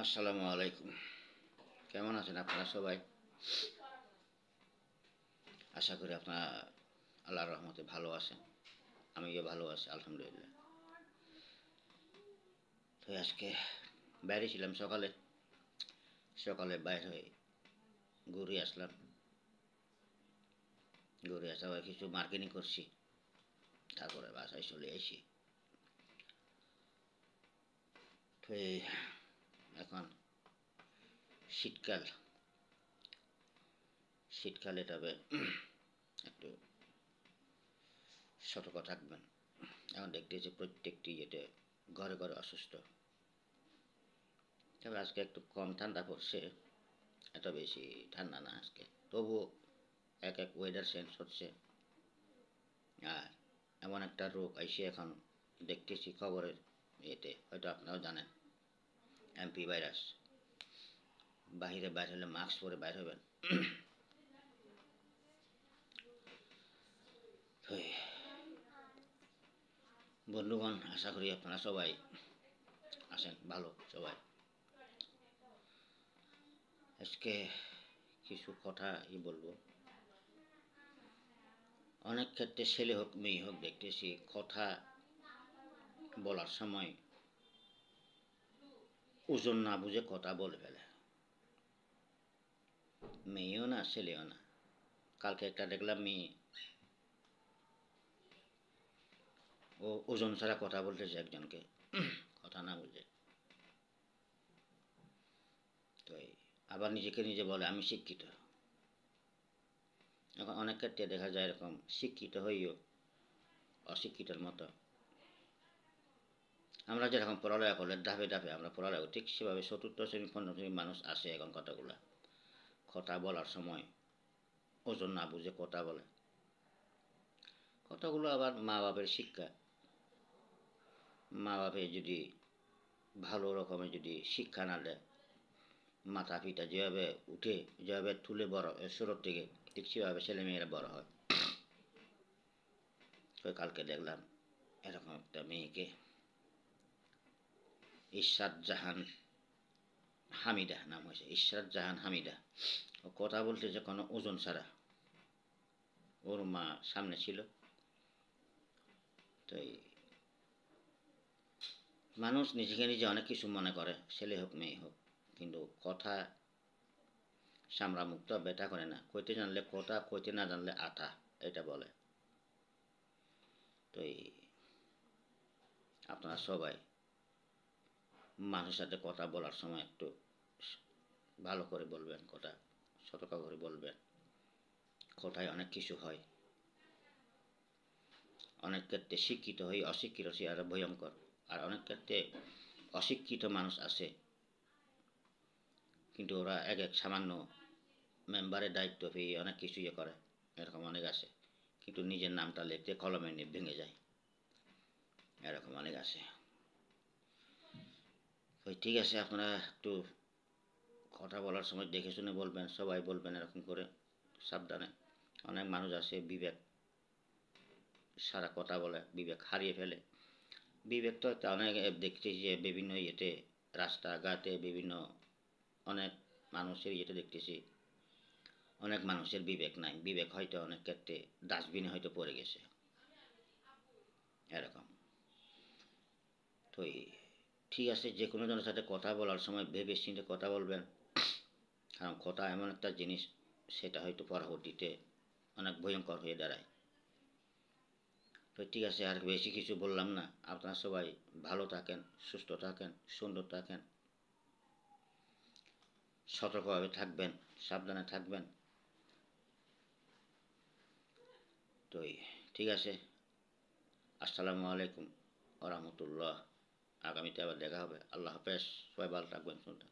আসসালামু আলাইকুম। কেমন আছেন আপনারা সবাই? আশা করি আপনারা আল্লাহর রহমতে ভালো আছেন। আমিও ভালো আছি আলহামদুলিল্লাহ। তো আজকে বাইরে ছিলাম সকালে। সকালে বাইর হয়ে ঘুরে আসলাম। ঘুরে আসার কিছু মার্কেটিং করছি। তারপরে বাসায় চলে এসি। তো এখন শীতকাল। শীতকালে তবে একটু সতর্ক থাকবেন। এখন দেখতেছি প্রত্যেকটি ঘরে ঘরে অসুস্থ। তবে আজকে একটু কম ঠান্ডা পড়ছে, এত বেশি ঠান্ডা না আজকে। তবুও এক এক ওয়েদার চেঞ্জ হচ্ছে। আর এমন একটা রোগ আইসে এখন দেখতেছি খবরের হয়তো আপনারাও জানেন, এমপি ভাইরাস। বাহিরে বাইর হলে মাস্ক পরে বাইর হবেন। বন্ধুগণ, আশা করি আপনারা সবাই আছেন ভালো সবাই। আজকে কিছু কথাই বলবো। অনেক ক্ষেত্রে ছেলে হোক মেয়ে হোক দেখতেছি কথা বলার সময় ওজন না বুঝে কথা বলে ফেলে। মেয়েও না ছেলেও না। কালকে একটা দেখলাম মেয়ে, ও ওজন ছাড়া কথা বলতেছে একজনকে, কথা না বুঝে। তো আবার নিজেকে নিজে বলে আমি শিক্ষিত। এখন অনেক ক্ষেত্রে দেখা যায় এরকম শিক্ষিত হইও অশিক্ষিতের মতো। আমরা যেরকম পড়ালেখা করলে ধাপে ধাপে আমরা পড়ালেখা ঠিক সেভাবে চতুর্থ শ্রেণী পঞ্চম শ্রেণীর মানুষ আসে এখন কথা বলার সময় ওজন না বুঝে কথা বলে। কথাগুলো আবার মা বাপের শিক্ষা। মা বাপে যদি ভালো রকমের যদি শিক্ষা না দেয়, মাথা পিতা যেভাবে উঠে যেভাবে তুলে বড় ছোটোর থেকে ঠিক সেভাবে ছেলেমেয়েরা বড় হয়। তো কালকে দেখলাম এরকম একটা মেয়েকে, ইশরাত জাহান হামিদা নাম হয়েছে, ইশরাত জাহান হামিদা। ও কথা বলতেছে কোনো ওজন ছাড়া। ওর মা সামনে ছিল। তো মানুষ নিজেকে নিজে অনেক কিছু মনে করে, ছেলে হোক মেয়ে হোক, কিন্তু কথা সামরা মুক্ত বেটা করে না। কইতে জানলে কথা, কইতে না জানলে আঠা, এটা বলে। তো আপনারা সবাই মানুষের সাথে কথা বলার সময় একটু ভালো করে বলবেন, কথা সতর্ক করে বলবেন। কথায় অনেক কিছু হয়। অনেক ক্ষেত্রে শিক্ষিত হয়ে অশিক্ষিত সে আরো ভয়ঙ্কর। আর অনেক ক্ষেত্রে অশিক্ষিত মানুষ আছে, কিন্তু ওরা এক এক সামান্য মেম্বারের দায়িত্ব পেয়ে অনেক কিছু করে। এরকম অনেক আছে, কিন্তু নিজের নামটা লিখতে কলমে নিয়ে ভেঙে যায়। এরকম অনেক আছে। ওই ঠিক আছে, আপনারা একটু কথা বলার সময় দেখে শুনে বলবেন, সবাই বলবেন এরকম করে সাবধানে। অনেক মানুষ আছে বিবেক সারা কথা বলে, বিবেক হারিয়ে ফেলে। বিবেক তো অনেক দেখছি যে বিভিন্ন রাস্তাঘাটে বিভিন্ন অনেক মানুষের দেখতেছি অনেক মানুষের বিবেক নাই। বিবেক হয়তো অনেক ক্ষেত্রে ডাস্টবিনে হয়তো পড়ে গেছে এরকম। তো ঠিক আছে, যে কোনো জনের সাথে কথা বলার সময় ভেবে চিন্তে কথা বলবেন। কারণ কথা এমন একটা জিনিস, সেটা হয়তো পরবর্তীতে অনেক ভয়ঙ্কর হয়ে দাঁড়ায়। তো ঠিক আছে, আর বেশি কিছু বললাম না। আপনারা সবাই ভালো থাকেন, সুস্থ থাকেন, সুন্দর থাকেন, সতর্কভাবে থাকবেন, সাবধানে থাকবেন। তো ঠিক আছে, আসসালামু আলাইকুম ওয়া রাহমাতুল্লাহ। আগামীতে আবার দেখা হবে। আল্লাহ হাফেজ। সবাই ভালো থাকবেন, সুন্দর।